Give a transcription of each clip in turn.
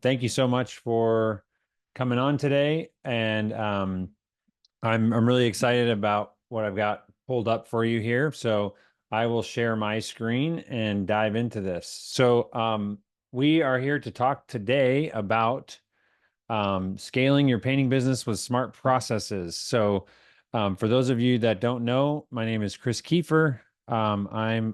Thank you so much for coming on today. And I'm really excited about what I've got pulled up for you here. So I will share my screen and dive into this. We are here to talk today about scaling your painting business with smart processes. For those of you that don't know, my name is Chris Kiefer. I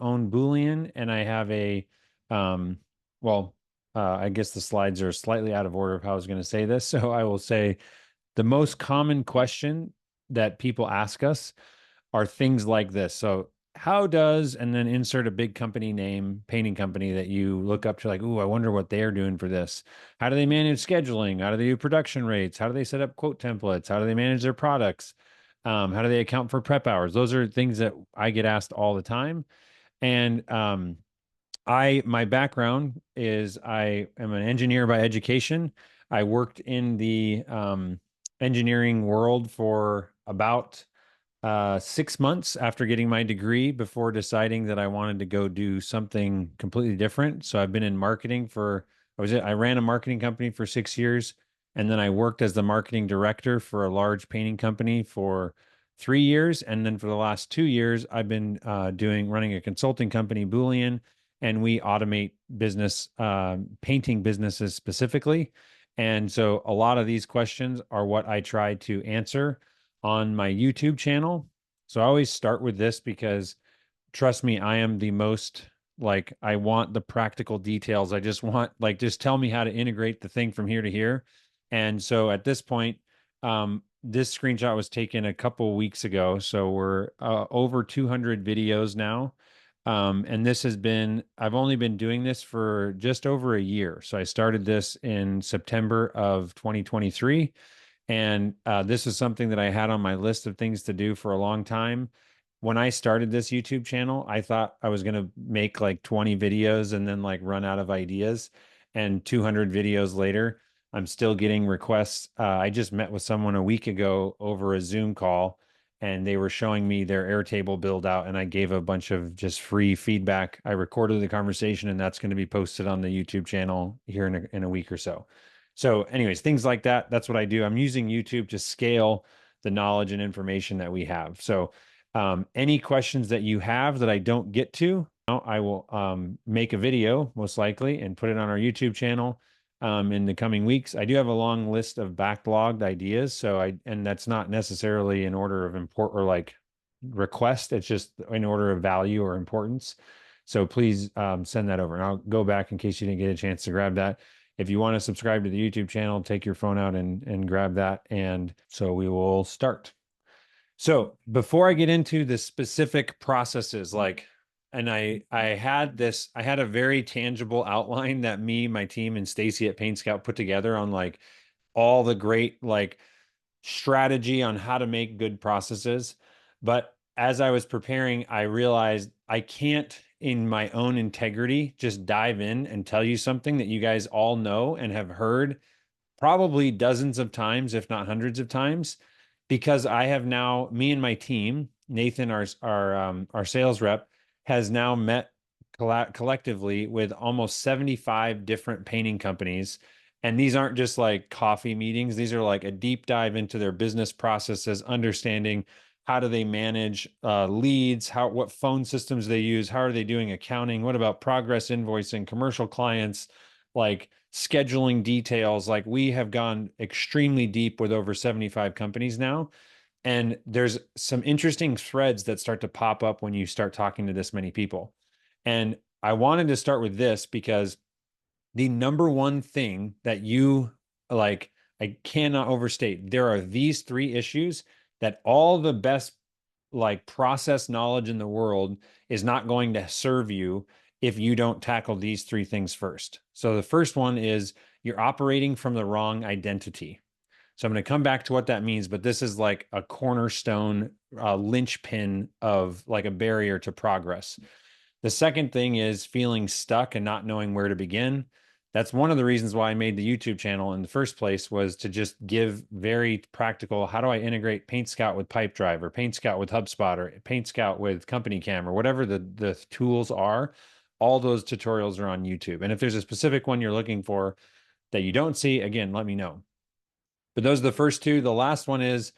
own Boolean, and I have a um, well, I guess the slides are slightly out of order of how I was going to say this. So I will say the most common question that people ask us are things like this. So, how does, and then insert a big company name, painting company that you look up to, like, ooh, I wonder what they're doing for this. How do they manage scheduling? How do they do production rates? How do they set up quote templates? How do they manage their products? How do they account for prep hours? Those are things that I get asked all the time. And my background is I am an engineer by education. I worked in the engineering world for about 6 months after getting my degree before deciding that I wanted to go do something completely different. So I've been in marketing I ran a marketing company for 6 years, and then I worked as the marketing director for a large painting company for 3 years. And then for the last 2 years, I've been running a consulting company, Boolean, and we automate painting businesses specifically. And so a lot of these questions are what I try to answer on my YouTube channel. So I always start with this because trust me, I am the most like I want the practical details. I just want just tell me how to integrate the thing from here to here. And so at this point, this screenshot was taken a couple weeks ago. So we're over 200 videos now. And I've only been doing this for just over a year. So I started this in September of 2023. And this is something that I had on my list of things to do for a long time. When I started this YouTube channel, I thought I was going to make like 20 videos and then like run out of ideas. And 200 videos later, I'm still getting requests. I just met with someone a week ago over a Zoom call, and they were showing me their Airtable build out, and I gave a bunch of just free feedback. I recorded the conversation, and that's going to be posted on the YouTube channel here in a week or so. So, anyways, things like that. That's what I do. I'm using YouTube to scale the knowledge and information that we have. So, any questions that you have that I don't get to, I will make a video most likely and put it on our YouTube channel in the coming weeks. I do have a long list of backlogged ideas. And that's not necessarily in order of import or like request. It's just in order of value or importance. So please send that over, and I'll go back in case you didn't get a chance to grab that. If you want to subscribe to the YouTube channel, take your phone out and grab that. And so we will start. So before I get into the specific processes, I had a very tangible outline that me, my team, and Stacy at PaintScout put together on like all the great like strategy on how to make good processes. But as I was preparing, I realized I can't, in my own integrity, just dive in and tell you something that you guys all know and have heard probably dozens of times, if not hundreds of times, because I have now, me and my team, Nathan, our sales rep, has now met collectively with almost 75 different painting companies. And these aren't just like coffee meetings. These are like a deep dive into their business processes, understanding how do they manage leads, what phone systems they use, how are they doing accounting, what about progress invoicing, commercial clients, like scheduling details. Like we have gone extremely deep with over 75 companies now. And there's some interesting threads that start to pop up when you start talking to this many people. And I wanted to start with this because the number one thing that you like, I cannot overstate, there are these three issues that all the best like process knowledge in the world is not going to serve you if you don't tackle these three things first. So the first one is you're operating from the wrong identity. So I'm going to come back to what that means, but this is like a cornerstone linchpin of like a barrier to progress. The second thing is feeling stuck and not knowing where to begin. That's one of the reasons why I made the YouTube channel in the first place, was to just give very practical, how do I integrate PaintScout with PipeDrive, or PaintScout with HubSpot, or PaintScout with Company Cam, or whatever the tools are. All those tutorials are on YouTube. And if there's a specific one you're looking for that you don't see, again, let me know. But those are the first two. The last one is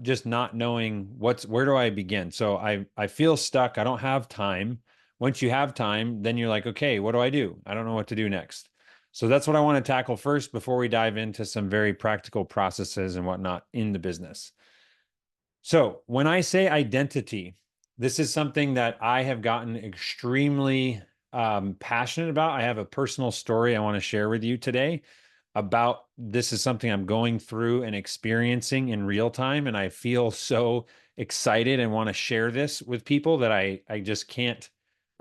just not knowing where do I begin. So I feel stuck. I don't have time. Once you have time, then you're like, okay, what do I do? I don't know what to do next. So that's what I want to tackle first before we dive into some very practical processes and whatnot in the business. So when I say identity, this is something that I have gotten extremely passionate about. I have a personal story I want to share with you today about this is something I'm going through and experiencing in real time. And I feel so excited and want to share this with people that I just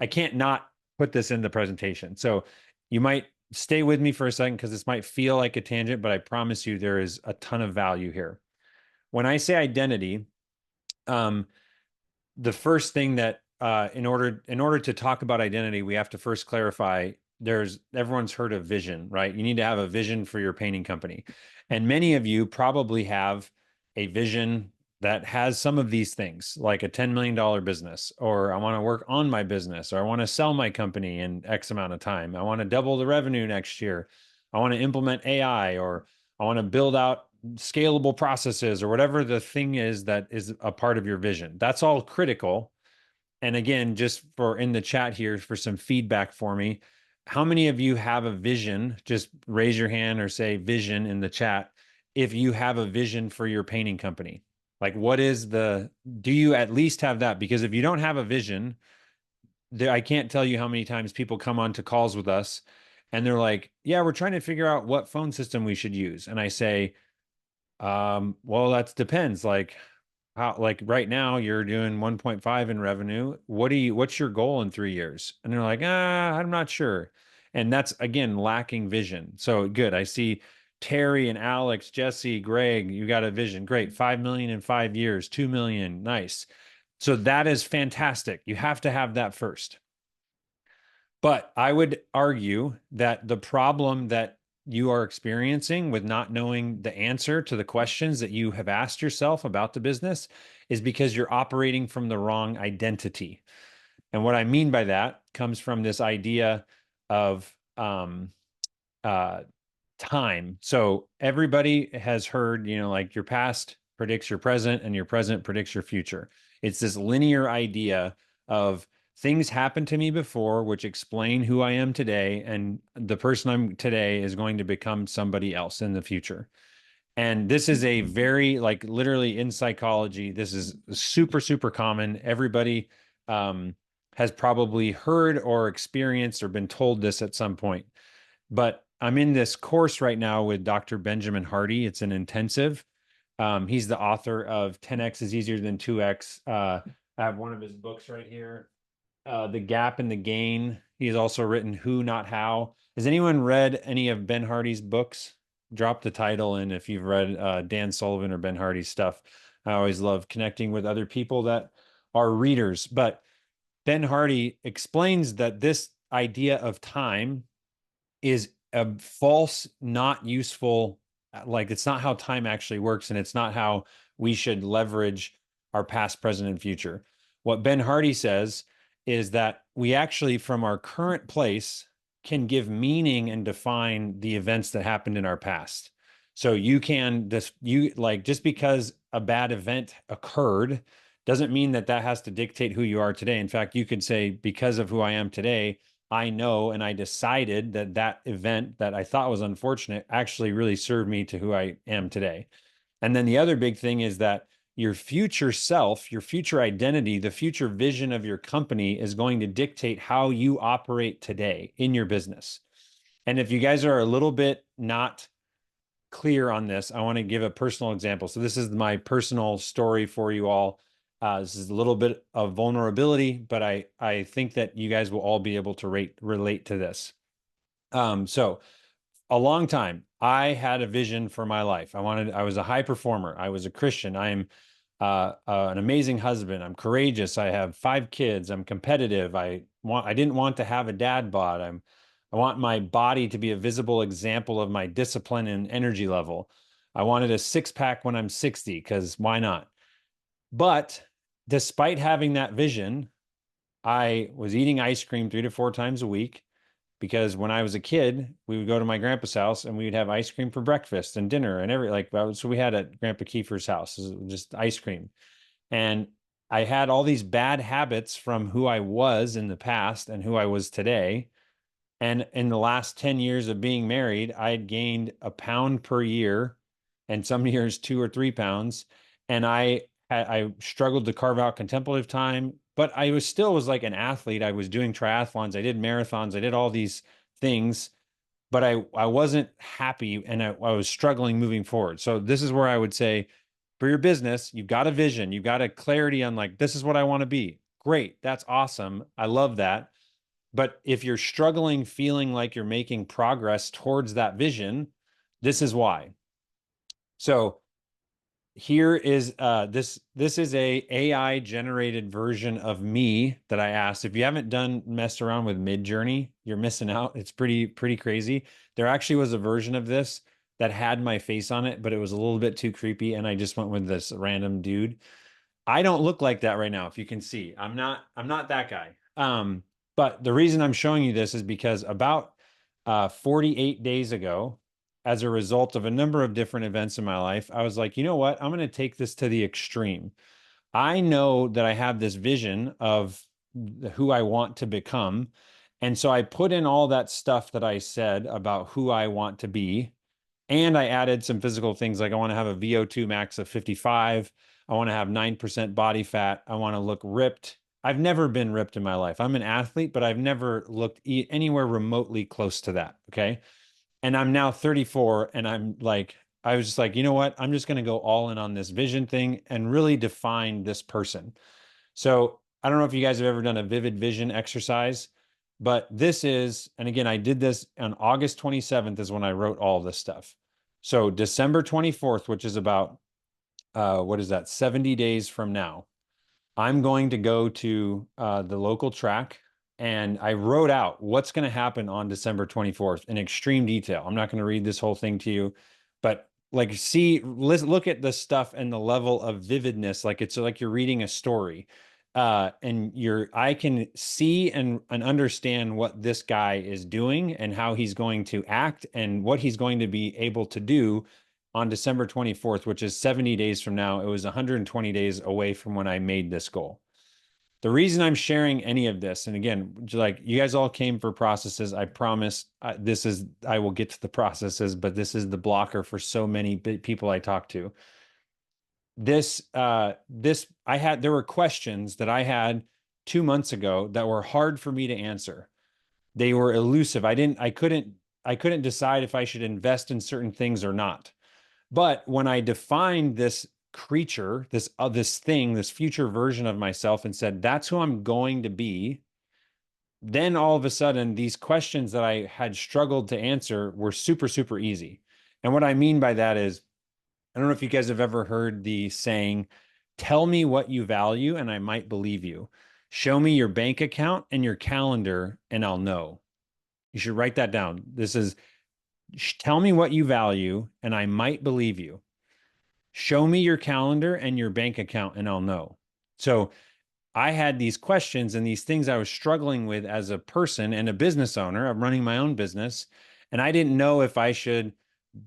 I can't not put this in the presentation. So you might stay with me for a second because this might feel like a tangent, but I promise you there is a ton of value here. When I say identity, um, the first thing that in order to talk about identity, we have to first clarify everyone's heard of vision, right? You need to have a vision for your painting company. And many of you probably have a vision that has some of these things, like a $10 million business, or I want to work on my business, or I want to sell my company in X amount of time. I want to double the revenue next year. I want to implement AI, or I want to build out scalable processes, or whatever the thing is that is a part of your vision. That's all critical. And again, just for in the chat here for some feedback for me, how many of you have a vision? Just raise your hand or say vision in the chat if you have a vision for your painting company. Like, do you at least have that? Because if you don't have a vision, I can't tell you how many times people come on to calls with us and they're like, yeah, we're trying to figure out what phone system we should use. And I say, well, that depends. Like, how, like right now you're doing 1.5 in revenue. What's your goal in 3 years? And they're like, I'm not sure. And that's again lacking vision. So good. I see Terry and Alex, Jesse, Greg, you got a vision. Great. 5 million in 5 years, 2 million. Nice. So that is fantastic. You have to have that first. But I would argue that the problem that you are experiencing with not knowing the answer to the questions that you have asked yourself about the business is because you're operating from the wrong identity. And what I mean by that comes from this idea of uh, time. So everybody has heard, like your past predicts your present and your present predicts your future. It's this linear idea of things happened to me before, which explain who I am today. And the person I'm today is going to become somebody else in the future. And this is a very, like, literally in psychology, this is super, super common. Everybody has probably heard or experienced or been told this at some point. But I'm in this course right now with Dr. Benjamin Hardy. It's an intensive. He's the author of 10x is easier than 2x. I have one of his books right here, The Gap and the Gain. He's also written Who, Not How. Has anyone read any of Ben Hardy's books? Drop the title in if you've read Dan Sullivan or Ben Hardy's stuff. I always love connecting with other people that are readers. But Ben Hardy explains that this idea of time is a false, not useful, like it's not how time actually works, and it's not how we should leverage our past, present, and future. What Ben Hardy says is that we actually, from our current place, can give meaning and define the events that happened in our past. So you can just because a bad event occurred doesn't mean that that has to dictate who you are today. In fact, you could say, because of who I am today, I know and I decided that that event that I thought was unfortunate actually really served me to who I am today. And then the other big thing is that your future self, your future identity, the future vision of your company is going to dictate how you operate today in your business. And if you guys are a little bit not clear on this, I want to give a personal example. So this is my personal story for you all. This is a little bit of vulnerability, but I think that you guys will all be able to relate to this. So a long time, I had a vision for my life. I was a high performer. I was a Christian. I'm an amazing husband. I'm courageous. I have 5 kids. I'm competitive. I didn't want to have a dad bod. I want my body to be a visible example of my discipline and energy level. I wanted a 6-pack when I'm 60, because why not? But despite having that vision, I was eating ice cream 3 to 4 times a week because when I was a kid, we would go to my grandpa's house and we would have ice cream for breakfast and dinner and so we had at Grandpa Kiefer's house, just ice cream. And I had all these bad habits from who I was in the past and who I was today. And in the last 10 years of being married, I had gained a pound per year and some years 2 or 3 pounds. And I struggled to carve out contemplative time, but I was like an athlete. I was doing triathlons, I did marathons, I did all these things, but I wasn't happy and I was struggling moving forward. So this is where I would say for your business, you've got a vision, you've got a clarity on like, this is what I want to be. Great. That's awesome. I love that. But if you're struggling, feeling like you're making progress towards that vision, this is why. So here is this is a AI generated version of me that I asked. If you haven't messed around with Midjourney, you're missing out. It's pretty crazy. There actually was a version of this that had my face on it, but it was a little bit too creepy, and I just went with this random dude. I don't look like that right now, if you can see. I'm not that guy. But the reason I'm showing you this is because about 48 days ago, as a result of a number of different events in my life, I was like, you know what? I'm going to take this to the extreme. I know that I have this vision of who I want to become. And so I put in all that stuff that I said about who I want to be. And I added some physical things like I want to have a VO2 max of 55. I want to have 9% body fat. I want to look ripped. I've never been ripped in my life. I'm an athlete, but I've never looked anywhere remotely close to that. Okay. And I'm now 34 and I was just like, you know what? I'm just going to go all in on this vision thing and really define this person. So I don't know if you guys have ever done a vivid vision exercise, but this is, and again, I did this on August 27th is when I wrote all this stuff. So December 24th, which is about, what is that, 70 days from now, I'm going to go to the local track and I wrote out what's going to happen on December 24th in extreme detail. I'm not going to read this whole thing to you, but like look at the stuff and the level of vividness. Like it's like you're reading a story. And I can see and understand what this guy is doing and how he's going to act and what he's going to be able to do on December 24th, which is 70 days from now. It was 120 days away from when I made this goal. The reason I'm sharing any of this, and again, like you guys all came for processes. I promise I will get to the processes, but this is the blocker for so many people I talk to. There were questions that I had 2 months ago that were hard for me to answer. They were elusive. I couldn't decide if I should invest in certain things or not. But when I defined this creature, this thing, this future version of myself, and said, that's who I'm going to be, then all of a sudden, these questions that I had struggled to answer were super, super easy. And what I mean by that is, I don't know if you guys have ever heard the saying, tell me what you value and I might believe you. Show me your bank account and your calendar and I'll know. You should write that down. This is, tell me what you value and I might believe you. Show me your calendar and your bank account and I'll know. So I had these questions and these things I was struggling with as a person and a business owner. I'm running my own business and I didn't know if I should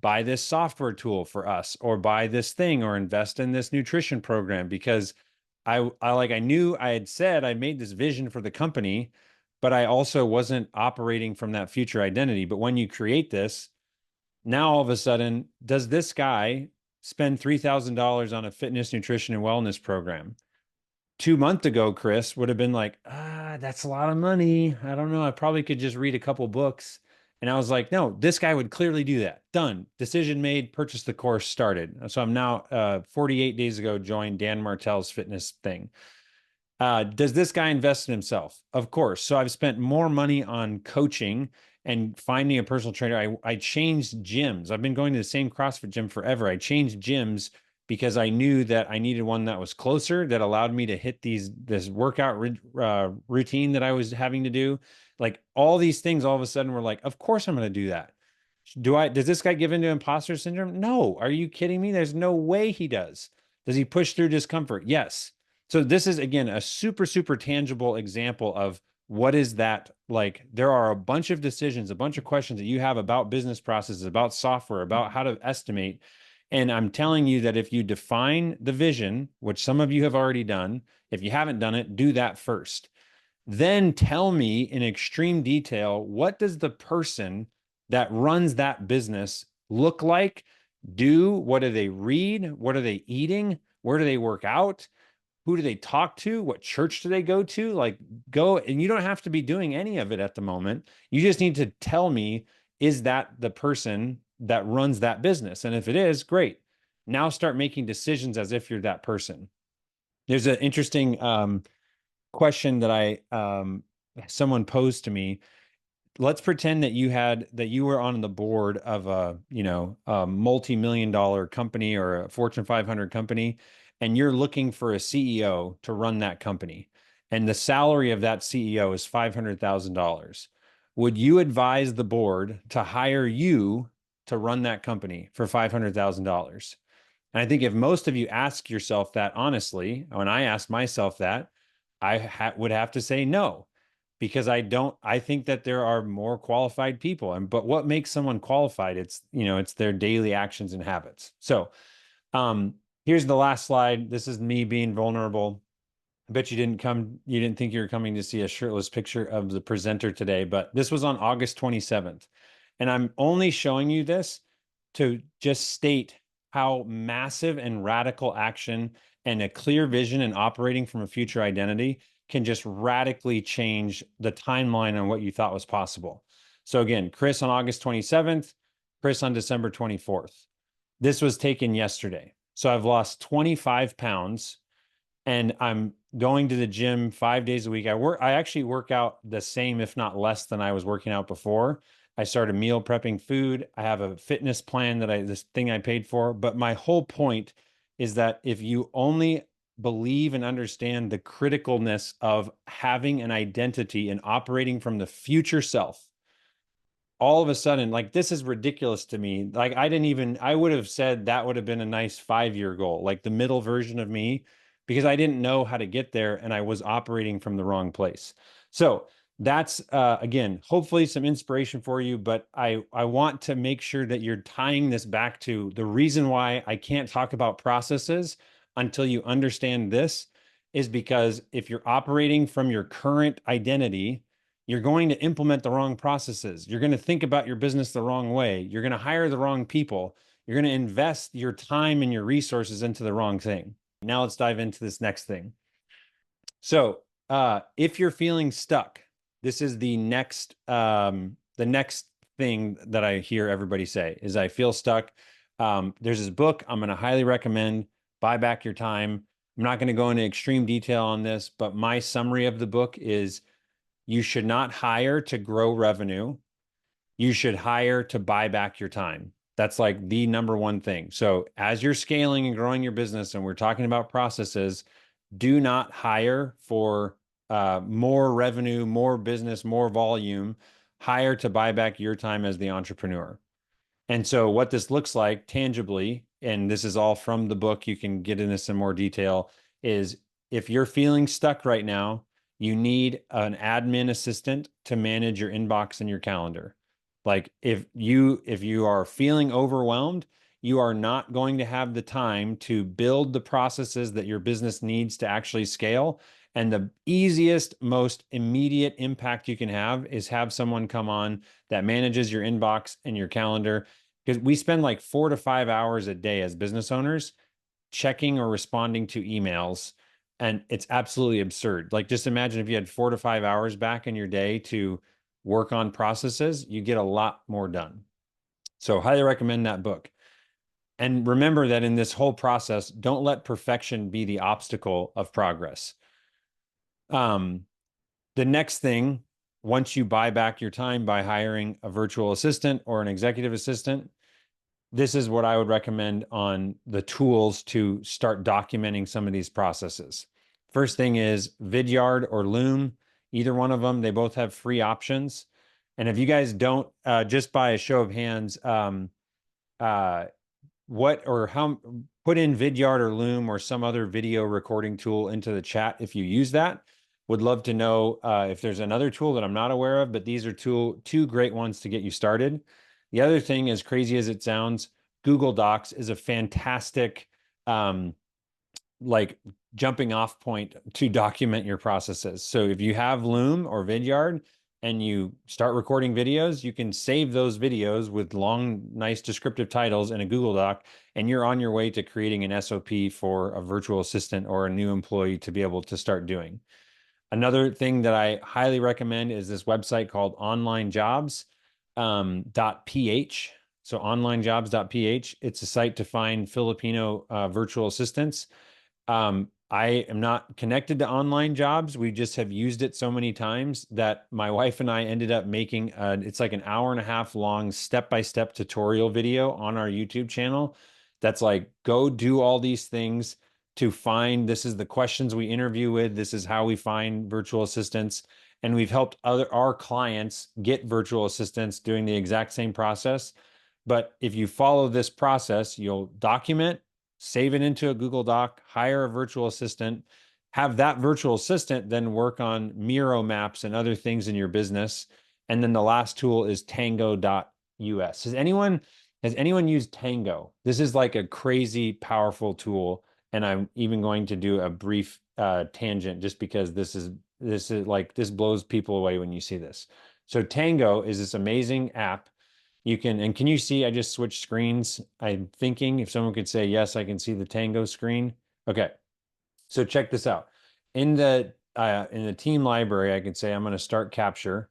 buy this software tool for us or buy this thing or invest in this nutrition program because I knew I had said I made this vision for the company, but I also wasn't operating from that future identity. But when you create this, now all of a sudden, does this guy spend $3,000 on a fitness, nutrition, and wellness program? 2 months ago, Chris would have been like, that's a lot of money. I don't know. I probably could just read a couple books. And I was like, no, this guy would clearly do that. Done. Decision made, purchase the course, started. So I'm now 48 days ago, joined Dan Martell's fitness thing. Does this guy invest in himself? Of course. So I've spent more money on coaching and finding a personal trainer. I changed gyms. I've been going to the same CrossFit gym forever. I changed gyms because I knew that I needed one that was closer, that allowed me to hit this workout routine that I was having to do. Like all these things all of a sudden were like, of course I'm going to do that. Does this guy give into imposter syndrome? No. Are you kidding me? There's no way he does. Does he push through discomfort? Yes. So this is, again, a super, super tangible example of what is that like. There are a bunch of decisions, a bunch of questions that you have about business processes, about software, about how to estimate. And I'm telling you that if you define the vision, which some of you have already done, if you haven't done it, do that first. Then tell me in extreme detail, what does the person that runs that business look like, do? What do they read? What are they eating? Where do they work out? Who do they talk to? What church do they go to? Like, go, and you don't have to be doing any of it at the moment. You just need to tell me, is that the person that runs that business? And if it is, great. Now start making decisions as if you're that person. There's an interesting question that someone posed to me. Let's pretend that you were on the board of a multi-million dollar company or a Fortune 500 company, and you're looking for a CEO to run that company, and the salary of that CEO is $500,000. Would you advise the board to hire you to run that company for $500,000? And I think if most of you ask yourself that honestly, when I ask myself that, would have to say no, because I think that there are more qualified people. But what makes someone qualified? It's their daily actions and habits. So, here's the last slide. This is me being vulnerable. I bet you didn't think you were coming to see a shirtless picture of the presenter today, but this was on August 27th. And I'm only showing you this to just state how massive and radical action and a clear vision and operating from a future identity can just radically change the timeline on what you thought was possible. So again, Chris on August 27th, Chris on December 24th. This was taken yesterday. So I've lost 25 pounds and I'm going to the gym 5 days a week. I actually work out the same, if not less than I was working out before. I started meal prepping food. I have a fitness plan this thing I paid for. But my whole point is that if you only believe and understand the criticalness of having an identity and operating from the future self, all of a sudden, like, this is ridiculous to me. Like, I would have said that would have been a nice 5-year goal, like the middle version of me, because I didn't know how to get there and I was operating from the wrong place. So that's, again, hopefully some inspiration for you, but I want to make sure that you're tying this back to the reason why I can't talk about processes until you understand this is because if you're operating from your current identity, you're going to implement the wrong processes. You're going to think about your business the wrong way. You're going to hire the wrong people. You're going to invest your time and your resources into the wrong thing. Now let's dive into this next thing. So if you're feeling stuck, this is the next thing that I hear everybody say is, I feel stuck. There's this book I'm going to highly recommend, Buy Back Your Time. I'm not going to go into extreme detail on this, but my summary of the book is, you should not hire to grow revenue. You should hire to buy back your time. That's like the number one thing. So as you're scaling and growing your business, and we're talking about processes, do not hire for more revenue, more business, more volume. Hire to buy back your time as the entrepreneur. And so what this looks like tangibly, and this is all from the book, you can get into some more detail, is if you're feeling stuck right now, you need an admin assistant to manage your inbox and your calendar. Like, if you are feeling overwhelmed, you are not going to have the time to build the processes that your business needs to actually scale. And the easiest, most immediate impact you can have is have someone come on that manages your inbox and your calendar. Because we spend like 4 to 5 hours a day as business owners checking or responding to emails. And it's absolutely absurd. Like, just imagine if you had 4 to 5 hours back in your day to work on processes, you get a lot more done. So highly recommend that book. And remember that in this whole process, don't let perfection be the obstacle of progress. The next thing, once you buy back your time by hiring a virtual assistant or an executive assistant, this is what I would recommend on the tools to start documenting some of these processes. First thing is Vidyard or Loom, either one of them. They both have free options. And if you guys don't, just by a show of hands, what or how put in Vidyard or Loom or some other video recording tool into the chat if you use that. Would love to know if there's another tool that I'm not aware of, but these are two great ones to get you started. The other thing, as crazy as it sounds, Google Docs is a fantastic like jumping off point to document your processes. So if you have Loom or Vidyard and you start recording videos, you can save those videos with long, nice descriptive titles in a Google Doc, and you're on your way to creating an SOP for a virtual assistant or a new employee to be able to start doing. Another thing that I highly recommend is this website called onlinejobs.ph. So onlinejobs.ph. It's a site to find Filipino virtual assistants. I am not connected to online jobs. We just have used it so many times that my wife and I ended up making it's like an hour and a half long step-by-step tutorial video on our YouTube channel. That's like, go do all these things to find, this is the questions we interview with, this is how we find virtual assistants. And we've helped our clients get virtual assistants doing the exact same process. But if you follow this process, you'll document, save it into a Google Doc, hire a virtual assistant, have that virtual assistant then work on Miro maps and other things in your business. And then the last tool is tango.us. Has anyone used Tango? This is like a crazy powerful tool. And I'm even going to do a brief tangent just because this blows people away when you see this. So Tango is this amazing app. Can you see, I just switched screens. I'm thinking if someone could say, yes, I can see the Tango screen. Okay. So check this out. In the team library, I can say, I'm going to start capture,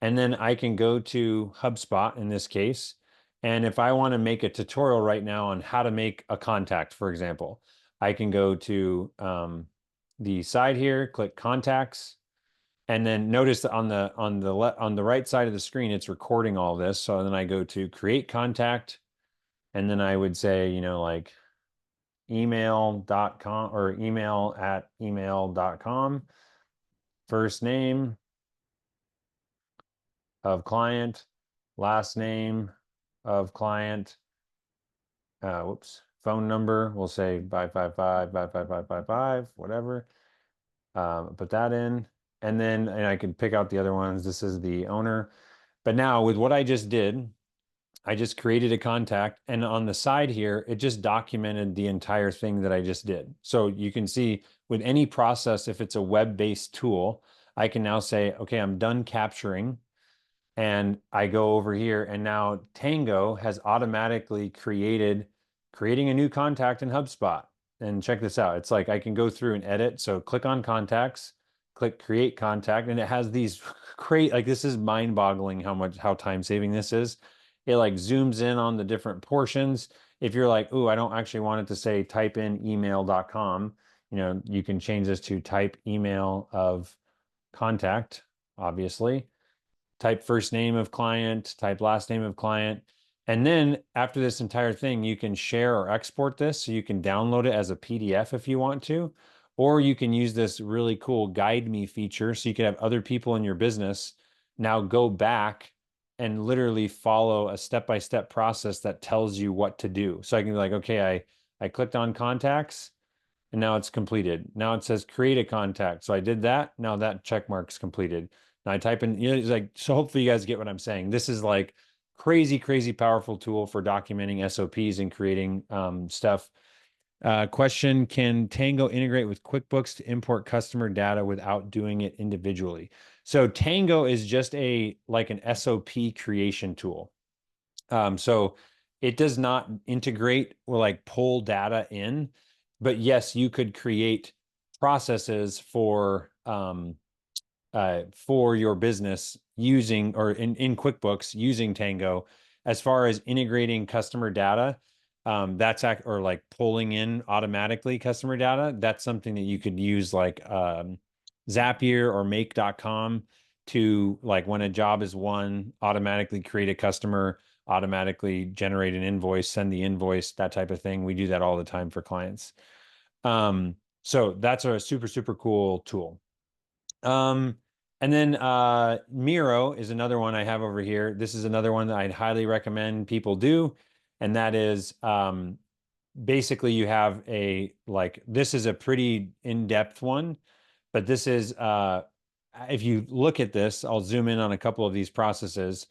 and then I can go to HubSpot in this case. And if I want to make a tutorial right now on how to make a contact, for example, I can go to the side here, click contacts, and then notice that on the right side of the screen, it's recording all this. So then I go to create contact, and then I would say, like email.com or email@email.com, first name of client, last name of client, phone number. We'll say 555 whatever. Put that in. And I can pick out the other ones. This is the owner. But now with what I just did, I just created a contact, and on the side here, it just documented the entire thing that I just did. So you can see with any process, if it's a web-based tool, I can now say, okay, I'm done capturing. And I go over here, and now Tango has automatically creating a new contact in HubSpot. And check this out. It's like I can go through and edit. So click on contacts, click create contact, and it has these like this is mind-boggling how time-saving this is. It like zooms in on the different portions. If you're like, oh, I don't actually want it to say type in email.com, you can change this to type email of contact, obviously. Type first name of client, type last name of client. And then after this entire thing, you can share or export this. So you can download it as a PDF if you want to, or you can use this really cool guide me feature. So you can have other people in your business now go back and literally follow a step-by-step process that tells you what to do. So I can be like, okay, I clicked on contacts, and now it's completed. Now it says create a contact. So I did that. Now that check mark's completed. Now I type in, it's like, so hopefully you guys get what I'm saying. This is like crazy, crazy powerful tool for documenting SOPs and creating stuff. Question, can Tango integrate with QuickBooks to import customer data without doing it individually? So Tango is just like an SOP creation tool. So it does not integrate or like pull data in, but yes, you could create processes for your business using or in QuickBooks using Tango. As far as integrating customer data, or like pulling in automatically customer data, that's something that you could use like Zapier or make.com to, like, when a job is won, automatically create a customer, automatically generate an invoice, send the invoice, that type of thing. We do that all the time for clients. So that's a super, super cool tool. And then Miro is another one I have over here. This is another one that I'd highly recommend people do. And that is basically you have this is a pretty in-depth one, but this is if you look at this, I'll zoom in on a couple of these processes.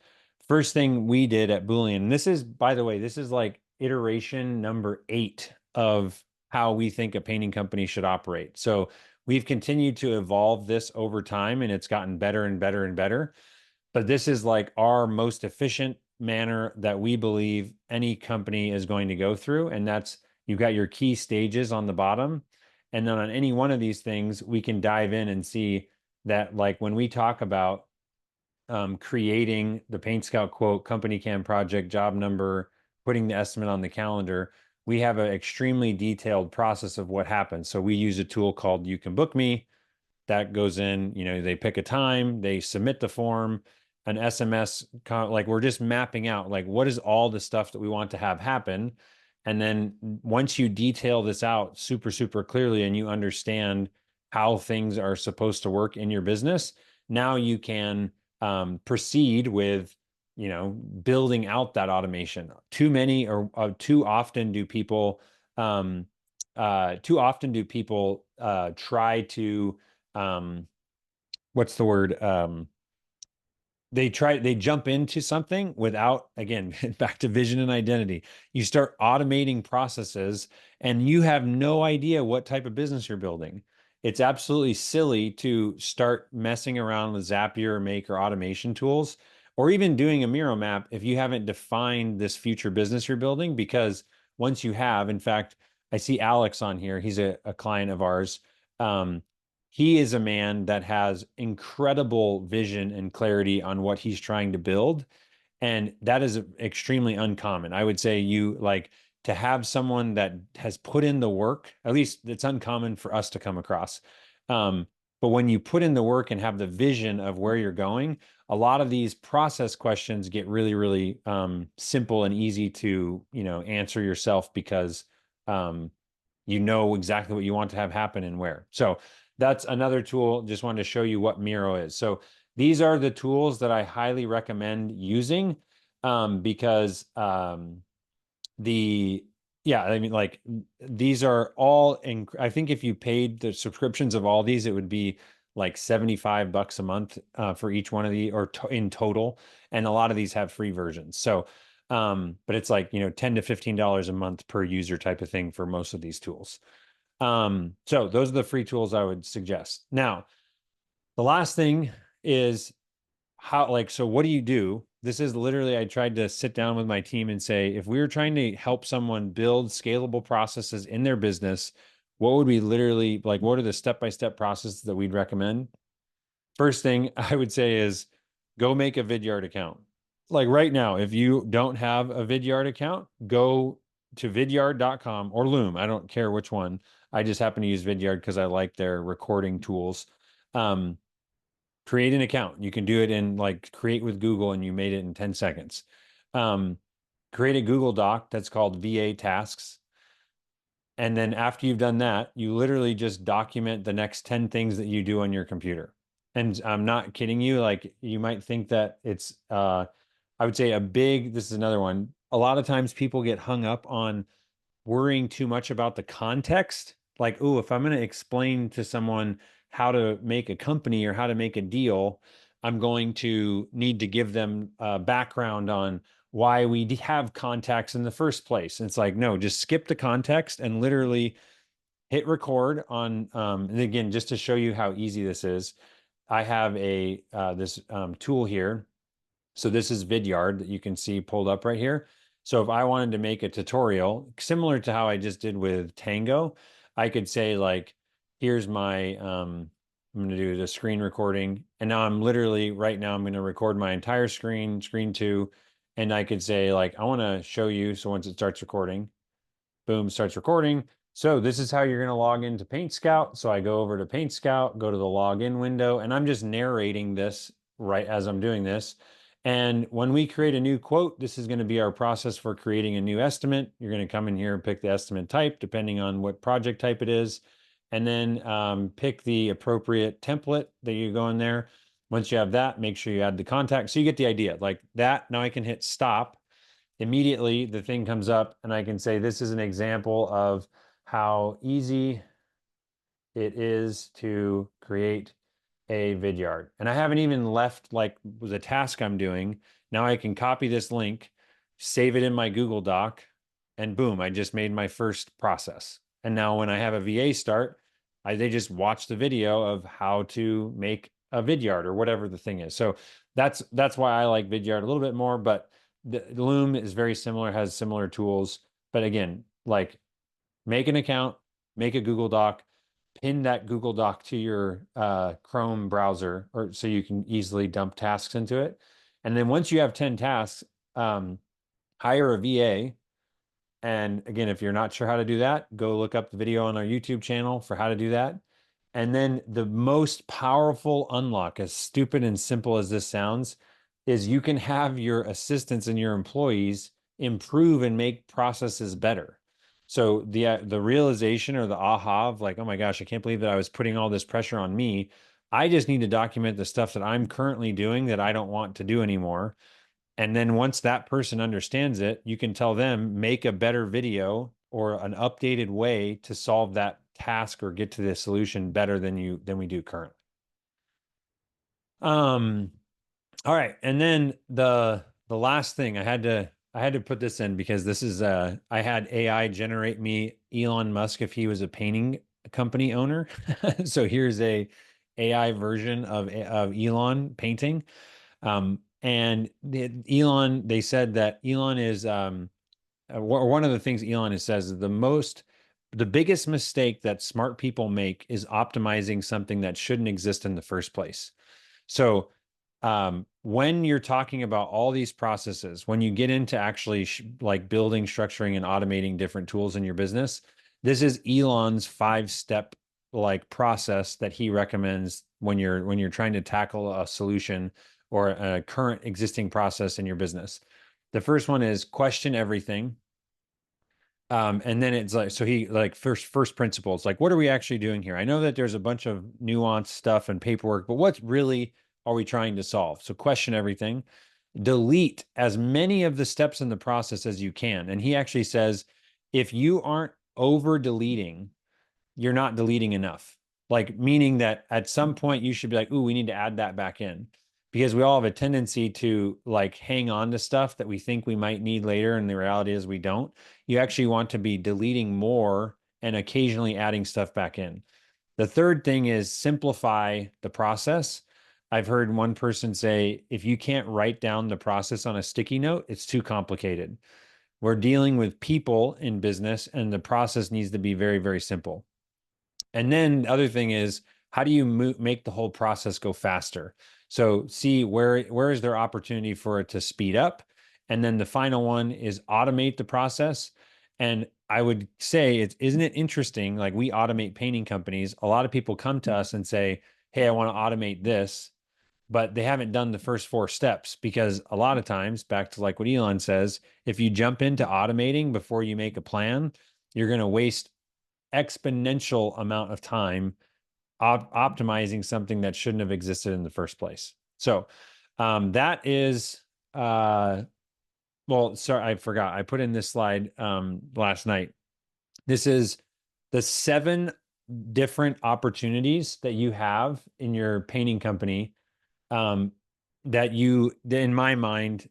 First thing we did at Boolean, and this is, by the way, this is like iteration number 8 of how we think a painting company should operate. So we've continued to evolve this over time, and it's gotten better and better and better. But this is like our most efficient manner that we believe any company is going to go through. And that's, you've got your key stages on the bottom. And then on any one of these things, we can dive in and see that, like when we talk about creating the PaintScout quote, company CAM project, job number, putting the estimate on the calendar, we have an extremely detailed process of what happens. So we use a tool called You Can Book Me that goes in, they pick a time, they submit the form, an SMS, like we're just mapping out like what is all the stuff that we want to have happen. And then once you detail this out super, super clearly and you understand how things are supposed to work in your business, now you can proceed with, building out that automation. Too often do people try to what's the word? They jump into something without, again, back to vision and identity. You start automating processes and you have no idea what type of business you're building. It's absolutely silly to start messing around with Zapier, Make, or automation tools, or even doing a Miro map if you haven't defined this future business you're building. Because once you have, in fact, I see Alex on here. He's a client of ours. Um, he is a man that has incredible vision and clarity on what he's trying to build. And that is extremely uncommon. I would say you like to have someone that has put in the work, at least it's uncommon for us to come across. But when you put in the work and have the vision of where you're going, a lot of these process questions get really, really simple and easy to, answer yourself because you know exactly what you want to have happen and where. So that's another tool. Just wanted to show you what Miro is. So these are the tools that I highly recommend using because like these are all I think if you paid the subscriptions of all these, it would be like $75 a month for each one of the or in total. And a lot of these have free versions. So but it's like, $10 to $15 a month per user type of thing for most of these tools. So those are the free tools I would suggest. Now, the last thing is so what do you do? This is literally, I tried to sit down with my team and say, if we were trying to help someone build scalable processes in their business, what would we literally like? What are the step-by-step processes that we'd recommend? First thing I would say is go make a Vidyard account. Like right now, if you don't have a Vidyard account, go to vidyard.com or Loom. I don't care which one. I just happen to use Vidyard because I like their recording tools. Create an account. You can do it in like create with Google and you made it in 10 seconds. Create a Google Doc that's called VA tasks. And then after you've done that, you literally just document the next 10 things that you do on your computer. And I'm not kidding you. Like you might think that it's, I would say this is another one. A lot of times people get hung up on worrying too much about the context. Like, oh, if I'm going to explain to someone how to make a company or how to make a deal, I'm going to need to give them background on why we have contacts in the first place. And it's like, no, just skip the context and literally hit record on. And again, just to show you how easy this is, I have this tool here. So this is Vidyard that you can see pulled up right here. So if I wanted to make a tutorial similar to how I just did with Tango, I could say like, here's my, I'm going to do the screen recording. And now I'm literally right now, I'm going to record my entire screen 2. And I could say like, I want to show you. So once it starts recording, boom, starts recording. So this is how you're going to log into PaintScout. So I go over to PaintScout, go to the login window, and I'm just narrating this right as I'm doing this. And when we create a new quote, this is going to be our process for creating a new estimate. You're going to come in here and pick the estimate type, depending on what project type it is, and then pick the appropriate template that you go in there. Once you have that, make sure you add the contact. So you get the idea like that. Now I can hit stop. immediately the thing comes up and I can say, this is an example of how easy it is to create a vidyard. And I haven't even left like the task I'm doing. Now I can copy this link, save it in my Google Doc, and boom, I just made my first process. And now when I have a VA start, they just watch the video of how to make a vidyard or whatever the thing is. So that's why I like vidyard a little bit more, but the Loom is very similar, has similar tools. But again, like make an account, make a Google Doc, pin that Google Doc to your Chrome browser, or so you can easily dump tasks into it. And then once you have 10 tasks, hire a VA. And again, if you're not sure how to do that, go look up the video on our YouTube channel for how to do that. And then the most powerful unlock, as stupid and simple as this sounds, is you can have your assistants and your employees improve and make processes better. So the realization or the aha of like, oh my gosh, I can't believe that I was putting all this pressure on me. I just need to document the stuff that I'm currently doing that I don't want to do anymore. And then once that person understands it, you can tell them, make a better video or an updated way to solve that task or get to the solution better than we do currently. Um, all right. And then the last thing I had to put this in because this is I had AI generate me Elon Musk if he was a painting company owner. So here's a AI version of Elon painting. And Elon, they said that Elon is one of the things Elon has says is the biggest mistake that smart people make is optimizing something that shouldn't exist in the first place. So when you're talking about all these processes, when you get into actually like building, structuring, and automating different tools in your business, this is Elon's 5-step like process that he recommends when you're trying to tackle a solution or a current existing process in your business. The first one is question everything. And then it's like, so he like first principles, like, what are we actually doing here? I know that there's a bunch of nuanced stuff and paperwork, but what really are we trying to solve? So question everything, delete as many of the steps in the process as you can. And he actually says, if you aren't over deleting, you're not deleting enough. Like, meaning that at some point you should be like, ooh, we need to add that back in. Because we all have a tendency to like hang on to stuff that we think we might need later. And the reality is we don't. You actually want to be deleting more and occasionally adding stuff back in. The third thing is simplify the process. I've heard one person say, if you can't write down the process on a sticky note, it's too complicated. We're dealing with people in business, and the process needs to be very, very simple. And then the other thing is, how do you make the whole process go faster? So see where is there opportunity for it to speed up? And then the final one is automate the process. And I would say, isn't it interesting? Like, we automate painting companies. A lot of people come to us and say, hey, I want to automate this, but they haven't done the first 4 steps, because a lot of times, back to like what Elon says, if you jump into automating before you make a plan, you're going to waste exponential amount of time optimizing something that shouldn't have existed in the first place. So that is well, sorry, I forgot. I put in this slide last night. This is the 7 different opportunities that you have in your painting company, um, that you, in my mind,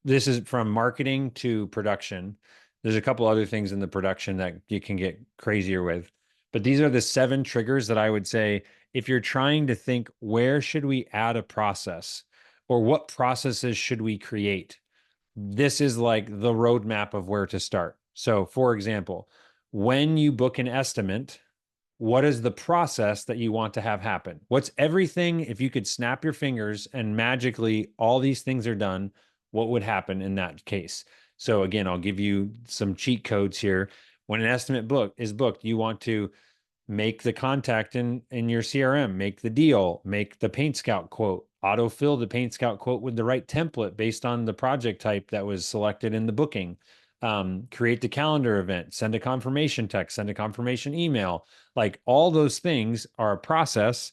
this is from marketing to production. There's a couple other things in the production that you can get crazier with, but these are the 7 triggers that I would say, if you're trying to think, where should we add a process or what processes should we create? This is like the roadmap of where to start. So, for example, when you book an estimate, what is the process that you want to have happen? What's everything? If you could snap your fingers and magically all these things are done, what would happen in that case? So again, I'll give you some cheat codes here. When an estimate book is booked, you want to make the contact in your CRM, make the deal, make the PaintScout quote, autofill the PaintScout quote with the right template based on the project type that was selected in the booking. Create the calendar event, send a confirmation text, send a confirmation email. Like, all those things are a process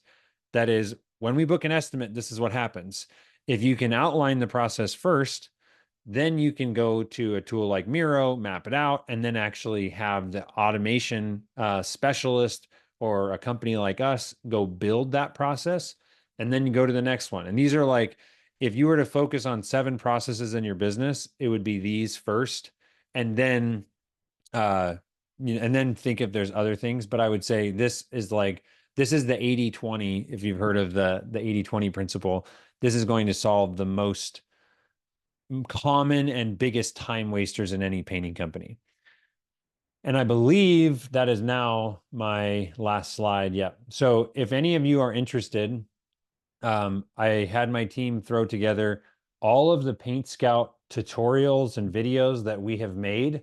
that is, when we book an estimate, this is what happens. If you can outline the process first, Then you can go to a tool like Miro, map it out, and then actually have the automation specialist or a company like us go build that process. And then you go to the next one. And these are like, if you were to focus on 7 processes in your business, it would be these first. And then uh and then think if there's other things, but I would say this is the 80/20. If you've heard of the 80/20 principle, this is going to solve the most common and biggest time wasters in any painting company. And I believe that is now my last slide. Yep. So if any of you are interested, I had my team throw together all of the PaintScout tutorials and videos that we have made.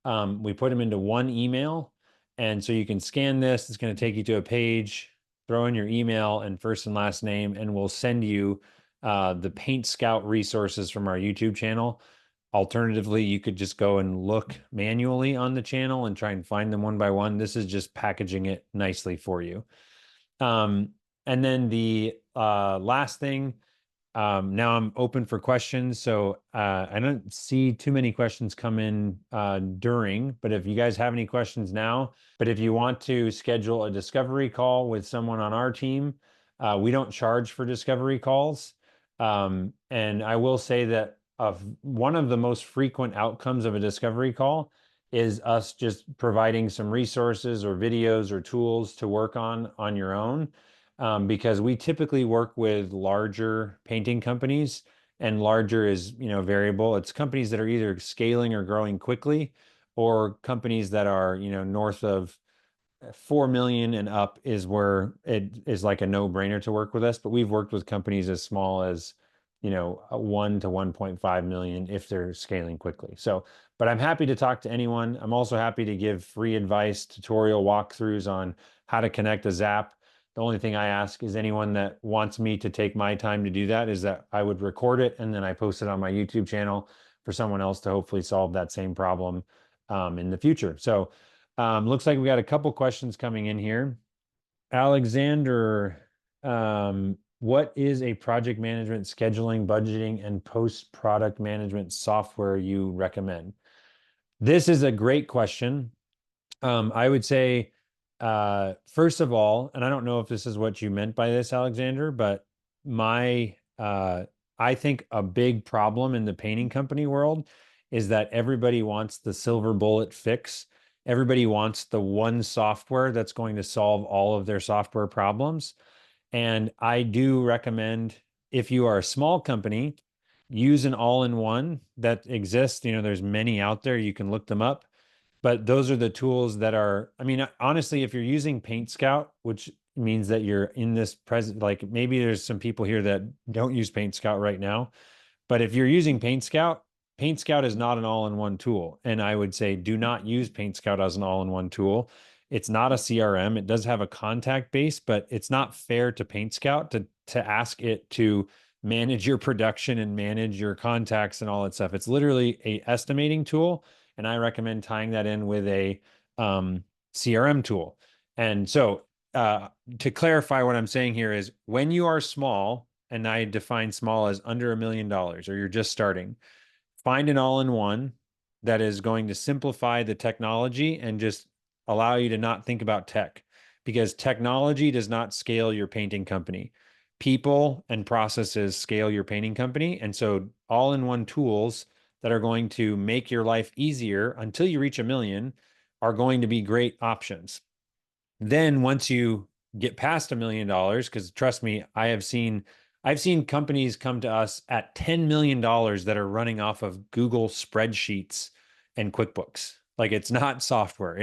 We put them into one email. And so you can scan this. It's going to take you to a page, throw in your email and first and last name, and we'll send you the PaintScout resources from our YouTube channel. Alternatively, you could just go and look manually on the channel and try and find them one by one. This is just packaging it nicely for you. And then the last thing, now I'm open for questions. So I don't see too many questions come in during, but if you guys have any questions now, but if you want to schedule a discovery call with someone on our team, we don't charge for discovery calls. And I will say that one of the most frequent outcomes of a discovery call is us just providing some resources or videos or tools to work on your own, because we typically work with larger painting companies, and larger is, variable. It's companies that are either scaling or growing quickly, or companies that are, north of 4 million and up is where it is like a no-brainer to work with us. But we've worked with companies as small as, 1 to 1.5 million if they're scaling quickly. So, but I'm happy to talk to anyone. I'm also happy to give free advice, tutorial walkthroughs on how to connect a Zap. The only thing I ask is anyone that wants me to take my time to do that is that I would record it and then I post it on my YouTube channel for someone else to hopefully solve that same problem in the future. So looks like we got a couple questions coming in here. Alexander, what is a project management, scheduling, budgeting, and post-product management software you recommend? This is a great question. I would say, first of all, and I don't know if this is what you meant by this, Alexander, but I think a big problem in the painting company world is that everybody wants the silver bullet fix. Everybody wants the one software that's going to solve all of their software problems. And I do recommend, if you are a small company, use an all-in-one that exists. There's many out there. You can look them up. But those are the tools that are, I mean, honestly, if you're using PaintScout, which means that you're in this present, like maybe there's some people here that don't use PaintScout right now. But if you're using PaintScout, PaintScout is not an all-in-one tool. And I would say do not use PaintScout as an all-in-one tool. It's not a CRM. It does have a contact base, but it's not fair to PaintScout to ask it to manage your production and manage your contacts and all that stuff. It's literally a estimating tool, and I recommend tying that in with a CRM tool. And so to clarify, what I'm saying here is when you are small, and I define small as under $1 million, or you're just starting, find an all-in-one that is going to simplify the technology and just allow you to not think about tech, because technology does not scale your painting company. People and processes scale your painting company. And so all-in-one tools that are going to make your life easier until you reach $1 million are going to be great options. Then once you get past $1 million, because trust me, I've seen companies come to us at $10 million that are running off of Google spreadsheets and QuickBooks. Like, it's not software.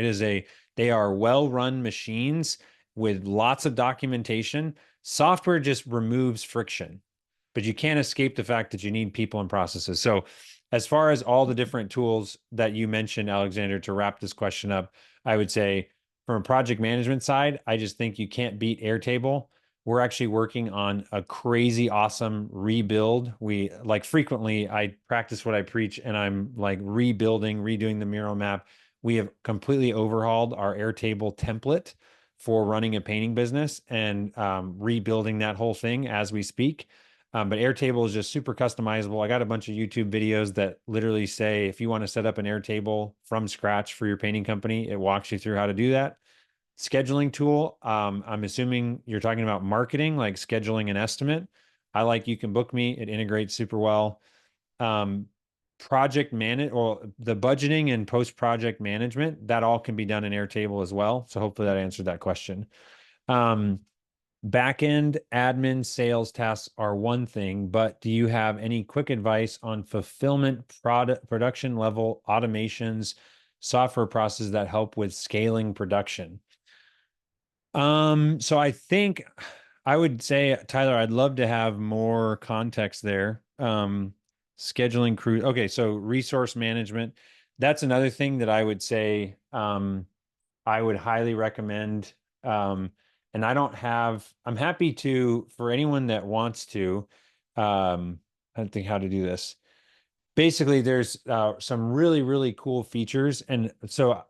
They are well-run machines with lots of documentation. Software just removes friction, but you can't escape the fact that you need people and processes. So as far as all the different tools that you mentioned, Alexander, to wrap this question up, I would say from a project management side, I just think you can't beat Airtable. We're actually working on a crazy awesome rebuild. We like frequently, I practice what I preach, and I'm like redoing the Miro map. We have completely overhauled our Airtable template for running a painting business, and rebuilding that whole thing as we speak. But Airtable is just super customizable. I got a bunch of YouTube videos that literally say if you want to set up an Airtable from scratch for your painting company, it walks you through how to do that. Scheduling tool. I'm assuming you're talking about marketing, like scheduling an estimate. I like You Can Book Me. It integrates super well. Um, project manage or the budgeting and post-project management, that all can be done in Airtable as well. So hopefully that answered that question. Um, Back-end admin sales tasks are one thing, but do you have any quick advice on fulfillment production level automations, software processes that help with scaling production? So I think I would say, Tyler, I'd love to have more context there. Scheduling crew. Okay, so resource management. That's another thing that I would say I would highly recommend. And I'm happy to, for anyone that wants to, I don't think how to do this. Basically, there's some really, really cool features. And so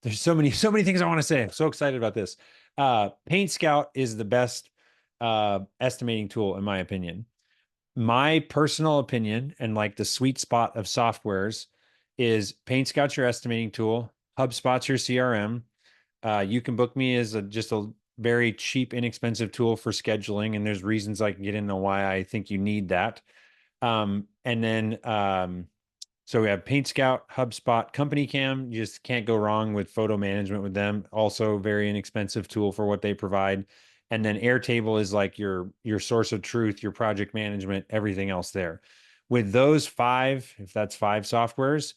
there's so many things I want to say. I'm so excited about this. PaintScout is the best estimating tool, in my opinion. My personal opinion and like the sweet spot of softwares is PaintScout's your estimating tool, HubSpot's your CRM. You Can Book Me is just a very cheap, inexpensive tool for scheduling, and there's reasons I can get into why I think you need that. And then so we have PaintScout, HubSpot, Company Cam. You just can't go wrong with photo management with them. Also, very inexpensive tool for what they provide. And then Airtable is like your source of truth, your project management, everything else there. With those five, if that's five softwares,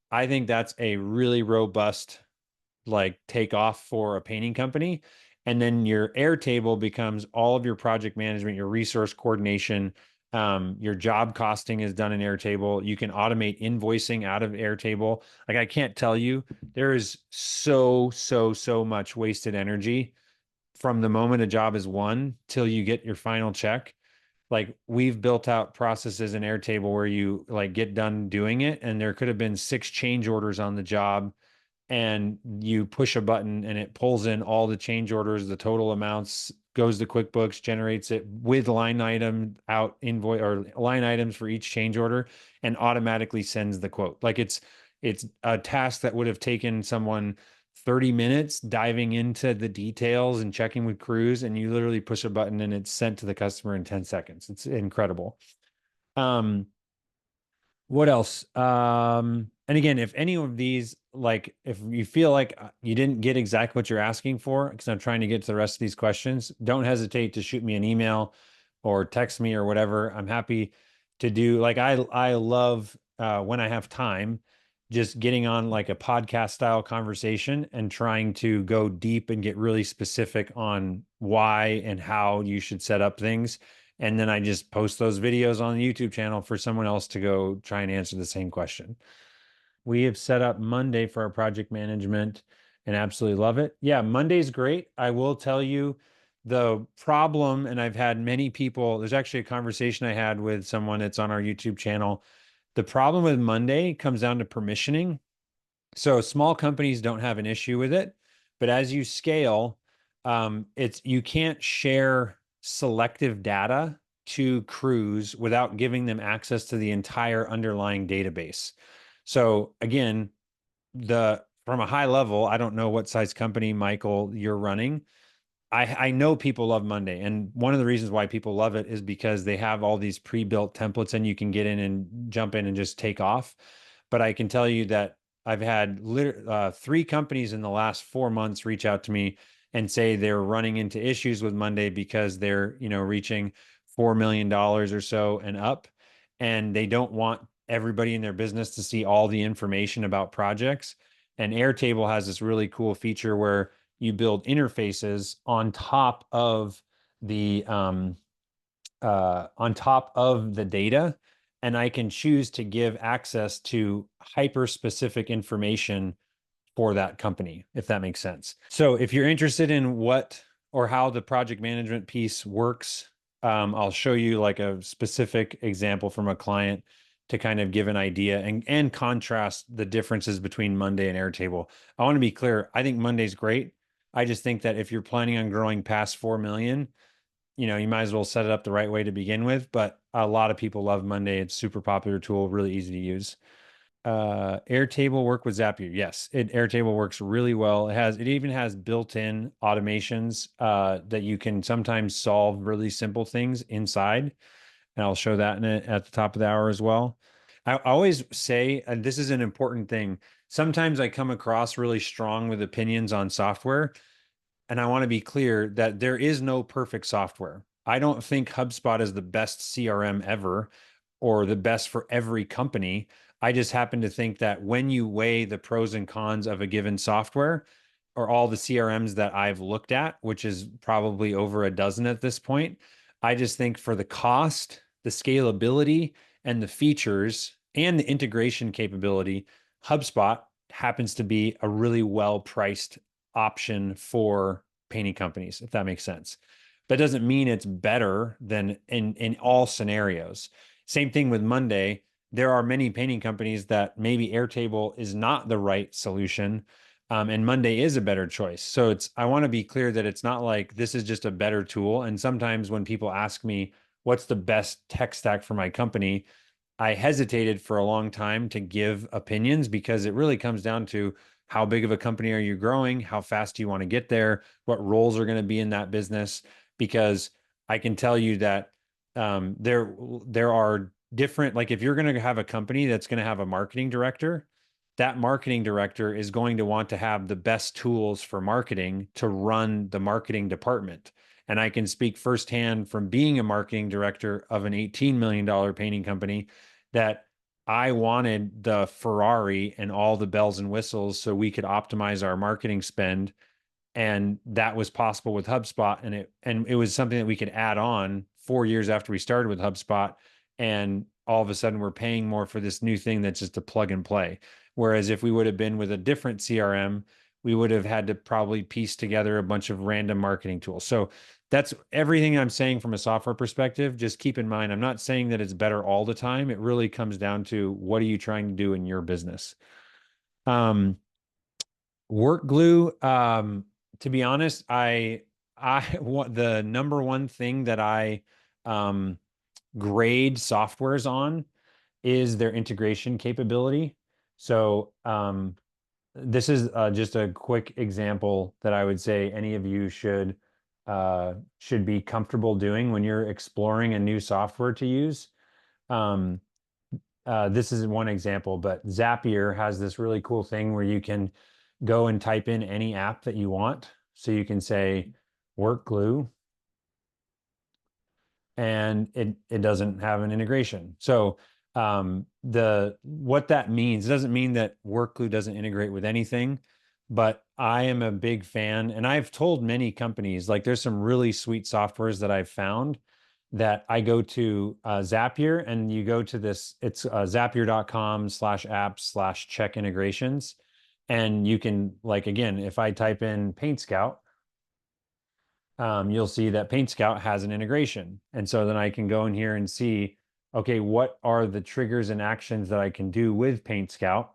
I think that's a really robust like take off for a painting company. And then your Airtable becomes all of your project management, your resource coordination, your job costing is done in Airtable. You can automate invoicing out of Airtable. Like I can't tell you, there is so much wasted energy from the moment a job is won till you get your final check. Like we've built out processes in Airtable where you like get done doing it, and there could have been 6 change orders on the job, and you push a button and it pulls in all the change orders, the total amounts, goes to QuickBooks, generates it with line item out invoice or line items for each change order, and automatically sends the quote. Like it's a task that would have taken someone 30 minutes diving into the details and checking with crews, and you literally push a button and it's sent to the customer in 10 seconds. It's incredible. Um, what else? And again, if any of these, like, if you feel like you didn't get exactly what you're asking for, because I'm trying to get to the rest of these questions, don't hesitate to shoot me an email or text me or whatever. I'm happy to do. Like, I love when I have time, just getting on like a podcast style conversation and trying to go deep and get really specific on why and how you should set up things. And then I just post those videos on the YouTube channel for someone else to go try and answer the same question. We have set up Monday for our project management and absolutely love it. Yeah, Monday's great. I will tell you the problem, and I've had many people, there's actually a conversation I had with someone that's on our YouTube channel. The problem with Monday comes down to permissioning. So small companies don't have an issue with it, but as you scale, it's you can't share selective data to crews without giving them access to the entire underlying database. So again, the from a high level, I don't know what size company, Michael, you're running. I know people love Monday, and one of the reasons why people love it is because they have all these pre-built templates, and you can get in and jump in and just take off. But I can tell you that I've had 3 companies in the last 4 months reach out to me and say they're running into issues with Monday because they're reaching $4 million or so and up, and they don't want everybody in their business to see all the information about projects. And Airtable has this really cool feature where you build interfaces the on top of the data, and I can choose to give access to hyper specific information for that company, if that makes sense. So if you're interested in what or how the project management piece works, I'll show you like a specific example from a client to kind of give an idea and contrast the differences between Monday and Airtable. I want to be clear. I think Monday's great. I just think that if you're planning on growing past 4 million, you might as well set it up the right way to begin with. But a lot of people love Monday. It's a super popular tool, really easy to use. Airtable work with Zapier. Yes, Airtable works really well. It even has built-in automations that you can sometimes solve really simple things inside. And I'll show that at the top of the hour as well. I always say, and this is an important thing, sometimes I come across really strong with opinions on software, and I want to be clear that there is no perfect software. I don't think HubSpot is the best CRM ever or the best for every company. I just happen to think that when you weigh the pros and cons of a given software, or all the CRMs that I've looked at, which is probably over a dozen at this point, I just think for the cost, the scalability, and the features and the integration capability, HubSpot happens to be a really well priced option for painting companies, if that makes sense. That doesn't mean it's better than in all scenarios. Same thing with Monday. There are many painting companies that maybe Airtable is not the right solution, and Monday is a better choice. So I want to be clear that it's not like this is just a better tool. And sometimes when people ask me what's the best tech stack for my company, I hesitated for a long time to give opinions because it really comes down to how big of a company are you growing? How fast do you want to get there? What roles are going to be in that business? Because I can tell you that there are different, like if you're going to have a company that's going to have a marketing director, that marketing director is going to want to have the best tools for marketing to run the marketing department. And I can speak firsthand from being a marketing director of an $18 million painting company that I wanted the Ferrari and all the bells and whistles so we could optimize our marketing spend. And that was possible with HubSpot. And it was something that we could add on 4 years after we started with HubSpot. And all of a sudden we're paying more for this new thing that's just a plug and play. Whereas if we would have been with a different CRM, we would have had to probably piece together a bunch of random marketing tools. So that's everything I'm saying from a software perspective. Just keep in mind, I'm not saying that it's better all the time. It really comes down to what are you trying to do in your business. Work glue. To be honest, want the number one thing that I um, grade softwares on is their integration capability. So this is just a quick example that I would say any of you should be comfortable doing when you're exploring a new software to use. Um, this is one example, but Zapier has this really cool thing where you can go and type in any app that you want. So you can say work glue and it doesn't have an integration. So what that means, it doesn't mean that Workglue doesn't integrate with anything, but I am a big fan, and I've told many companies, like there's some really sweet softwares that I've found that I go to Zapier, and you go to this, it's zapier.com/apps/check integrations. And you can, like, again, if I type in PaintScout, you'll see that PaintScout has an integration. And so then I can go in here and see, okay, what are the triggers and actions that I can do with PaintScout?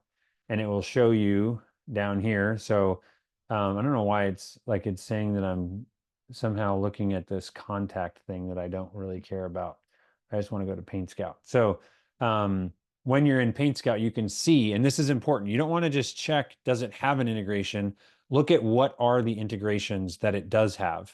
And it will show you down here. So I don't know why it's saying that I'm somehow looking at this contact thing that I don't really care about. I just want to go to PaintScout. So when you're in PaintScout, you can see, and this is important, you don't want to just check, does it have an integration? Look at what are the integrations that it does have.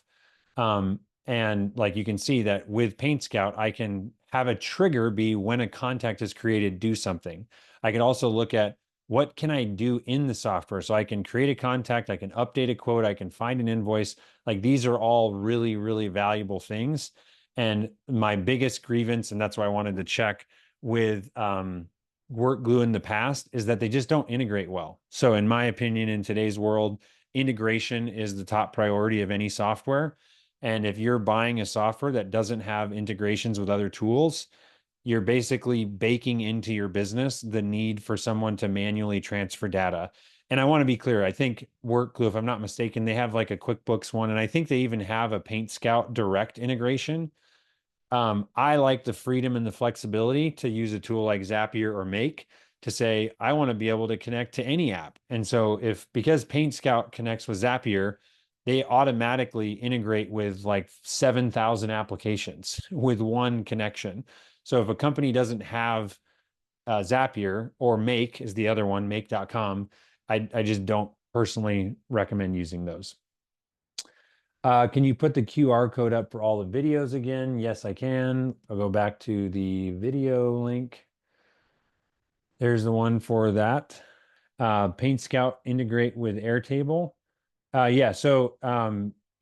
And like you can see that with PaintScout, I can have a trigger be when a contact is created, do something. I can also look at what can I do in the software. So I can create a contact, I can update a quote, I can find an invoice. Like these are all really, really valuable things. And my biggest grievance, and that's why I wanted to check with Work Glue in the past, is that they just don't integrate well. So in my opinion, in today's world, integration is the top priority of any software. And if you're buying a software that doesn't have integrations with other tools, you're basically baking into your business the need for someone to manually transfer data. And I want to be clear, I think Workglue, if I'm not mistaken, they have like a QuickBooks one, and I think they even have a PaintScout direct integration. I like the freedom and the flexibility to use a tool like Zapier or Make to say, I want to be able to connect to any app. And so because PaintScout connects with Zapier, they automatically integrate with like 7,000 applications with one connection. So if a company doesn't have Zapier, or Make is the other one, make.com, I just don't personally recommend using those. Can you put the QR code up for all the videos again? Yes, I can. I'll go back to the video link. There's the one for that. PaintScout integrate with Airtable. Yeah, so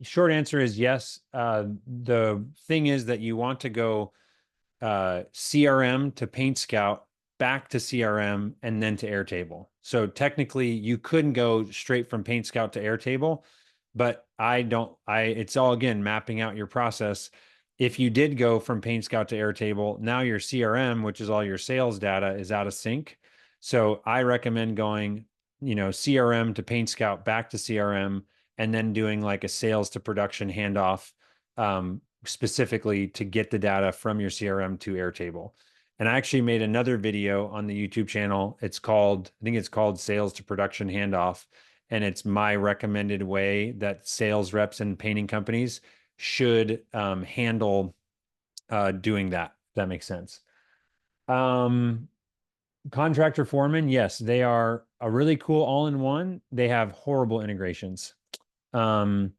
short answer is yes. The thing is that you want to go CRM to PaintScout, back to CRM, and then to Airtable. So technically, you couldn't go straight from PaintScout to Airtable, but it's all again mapping out your process. If you did go from PaintScout to Airtable, now your CRM, which is all your sales data, is out of sync. So I recommend going, CRM to PaintScout, back to CRM, and then doing like a sales to production handoff, specifically to get the data from your CRM to Airtable. And I actually made another video on the YouTube channel. I think it's called Sales to Production Handoff. And it's my recommended way that sales reps and painting companies should handle doing that. If that makes sense. Contractor foreman, yes, they are a really cool all-in-one. They have horrible integrations. Okay,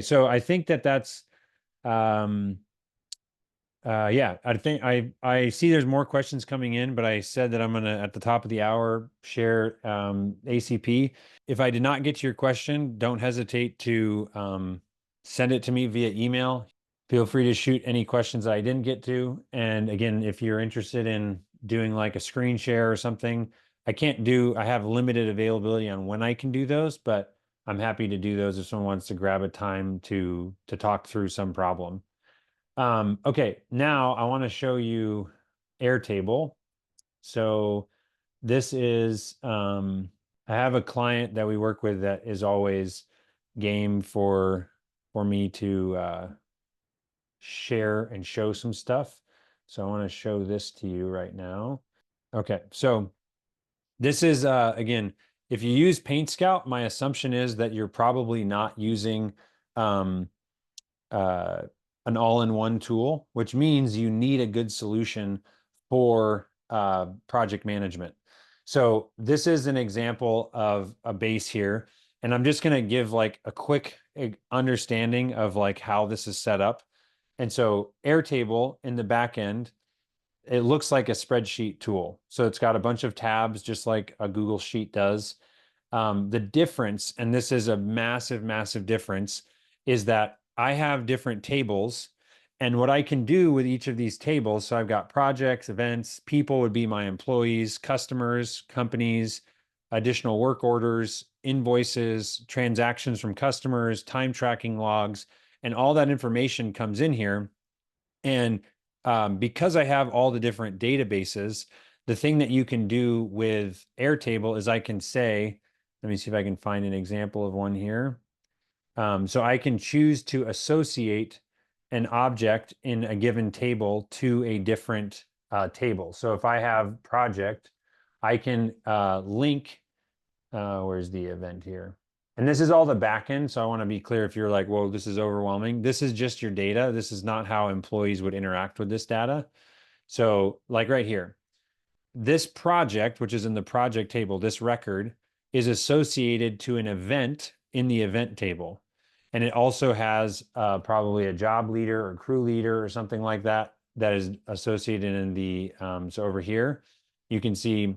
so I think that's yeah, I think I see there's more questions coming in, but I said that I'm gonna at the top of the hour share ACP. If I did not get to your question, don't hesitate to send it to me via email. Feel free to shoot any questions that I didn't get to. And again, if you're interested in doing like a screen share or something, I have limited availability on when I can do those, but I'm happy to do those if someone wants to grab a time to talk through some problem. Okay, now I want to show you Airtable. So this is, I have a client that we work with that is always game for me to share and show some stuff. So I want to show this to you right now. Okay, so this is, again, if you use PaintScout, my assumption is that you're probably not using an all-in-one tool, which means you need a good solution for project management. So this is an example of a base here, and I'm just going to give like a quick understanding of like how this is set up. And so Airtable in the back end, it looks like a spreadsheet tool. So it's got a bunch of tabs, just like a Google Sheet does. The difference, and this is a massive, massive difference, is that I have different tables. And what I can do with each of these tables, so I've got projects, events, people would be my employees, customers, companies, additional work orders, invoices, transactions from customers, time tracking logs, and all that information comes in here. And because I have all the different databases, the thing that you can do with Airtable is I can say, let me see if I can find an example of one here. So I can choose to associate an object in a given table to a different table. So if I have project, I can link, where's the event here? And this is all the backend. So I want to be clear if you're like, whoa, this is overwhelming. This is just your data. This is not how employees would interact with this data. So like right here, this project, which is in the project table, this record is associated to an event in the event table. And it also has probably a job leader or crew leader or something like that that is associated in the, so over here, you can see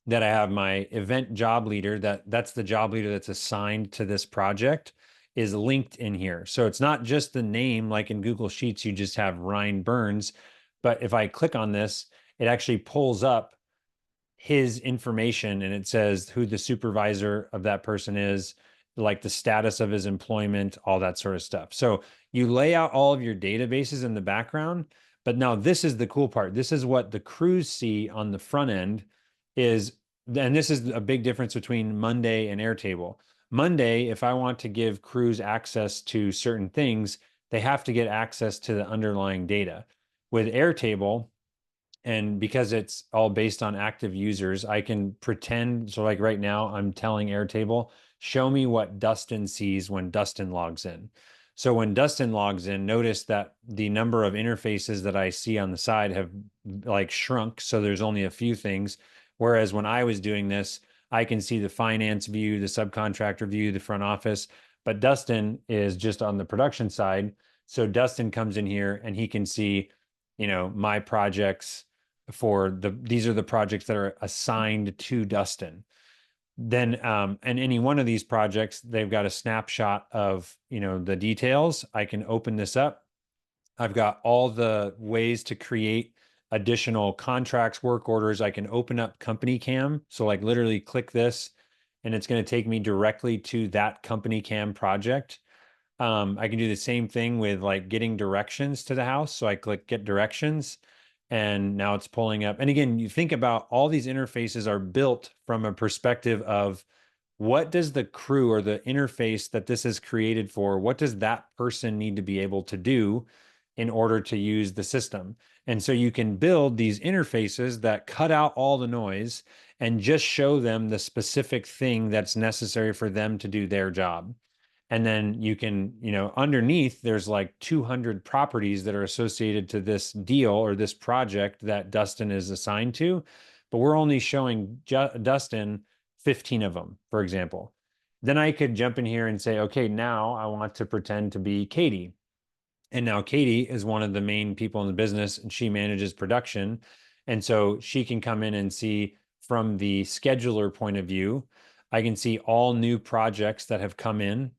that I have my event job leader, that's the job leader that's assigned to this project, is linked in here. So it's not just the name, like in Google Sheets, you just have Ryan Burns. But if I click on this, it actually pulls up his information and it says who the supervisor of that person is, like the status of his employment, all that sort of stuff. So you lay out all of your databases in the background, but now this is the cool part. This is what the crews see on the front end is, and this is a big difference between Monday and Airtable. Monday, if I want to give crews access to certain things, they have to get access to the underlying data. With Airtable, and because it's all based on active users, I can pretend. So like right now, I'm telling Airtable, show me what Dustin sees when Dustin logs in. So when Dustin logs in, notice that the number of interfaces that I see on the side have like shrunk. So there's only a few things. Whereas when I was doing this, I can see the finance view, the subcontractor view, the front office, but Dustin is just on the production side. So Dustin comes in here and he can see, my projects these are the projects that are assigned to Dustin. Then, and any one of these projects, they've got a snapshot of, the details. I can open this up. I've got all the ways to create additional contracts, work orders. I can open up Company Cam. So like literally click this and it's going to take me directly to that Company Cam project. I can do the same thing with like getting directions to the house. So I click get directions and now it's pulling up. And again, you think about all these interfaces are built from a perspective of what does the crew or the interface that this is created for, what does that person need to be able to do in order to use the system? And so you can build these interfaces that cut out all the noise and just show them the specific thing that's necessary for them to do their job. And then you can, underneath there's like 200 properties that are associated to this deal or this project that Dustin is assigned to, but we're only showing Dustin 15 of them, for example. Then I could jump in here and say, okay, now I want to pretend to be Katie. And now Katie is one of the main people in the business and she manages production. And so she can come in and see from the scheduler point of view, I can see all new projects that have come in.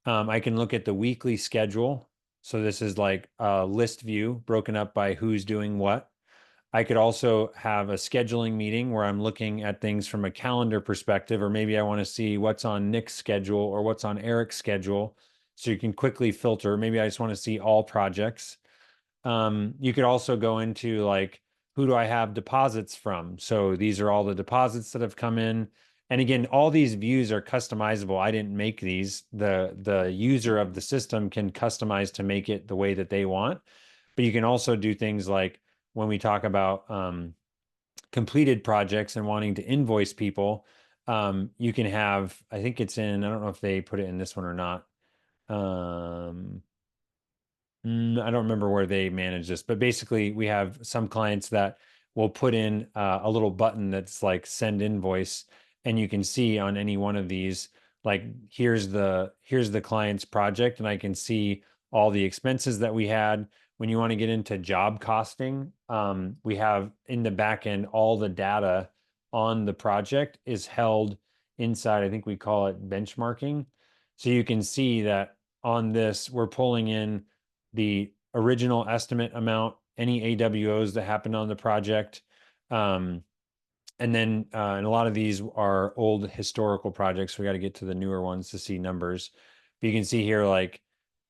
I can look at the weekly schedule. So this is like a list view broken up by who's doing what. I could also have a scheduling meeting where I'm looking at things from a calendar perspective, or maybe I want to see what's on Nick's schedule or what's on Eric's schedule. So you can quickly filter. Maybe I just want to see all projects. You could also go into like, who do I have deposits from? So these are all the deposits that have come in. And again, all these views are customizable. I didn't make these. The user of the system can customize to make it the way that they want. But you can also do things like when we talk about completed projects and wanting to invoice people, you can have, I think it's in, I don't know if they put it in this one or not. I don't remember where they manage this, but basically we have some clients that will put in a little button that's like send invoice, and you can see on any one of these, like here's the client's project, and I can see all the expenses that we had. When you want to get into job costing, we have in the back end all the data on the project is held inside. I think we call it benchmarking. So you can see that on this, we're pulling in the original estimate amount, any AWOs that happened on the project. And then and a lot of these are old historical projects. We got to get to the newer ones to see numbers. But you can see here, like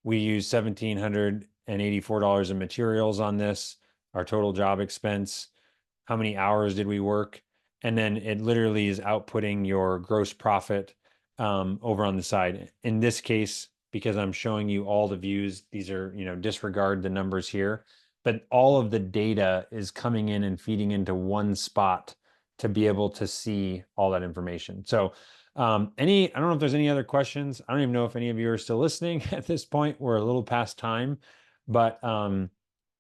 we use $1,784 in materials on this, our total job expense, how many hours did we work? And then it literally is outputting your gross profit over on the side. In this case, because I'm showing you all the views, these are, disregard the numbers here, but all of the data is coming in and feeding into one spot to be able to see all that information. So I don't know if there's any other questions. I don't even know if any of you are still listening at this point. We're a little past time, but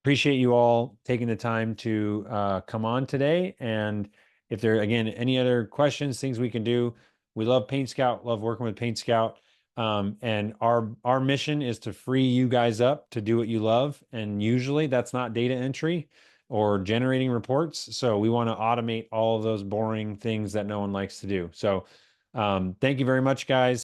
appreciate you all taking the time to come on today. And if there are, again, any other questions, things we can do, we love PaintScout, love working with PaintScout. And our mission is to free you guys up to do what you love. And usually that's not data entry or generating reports. So we want to automate all of those boring things that no one likes to do. So thank you very much, guys.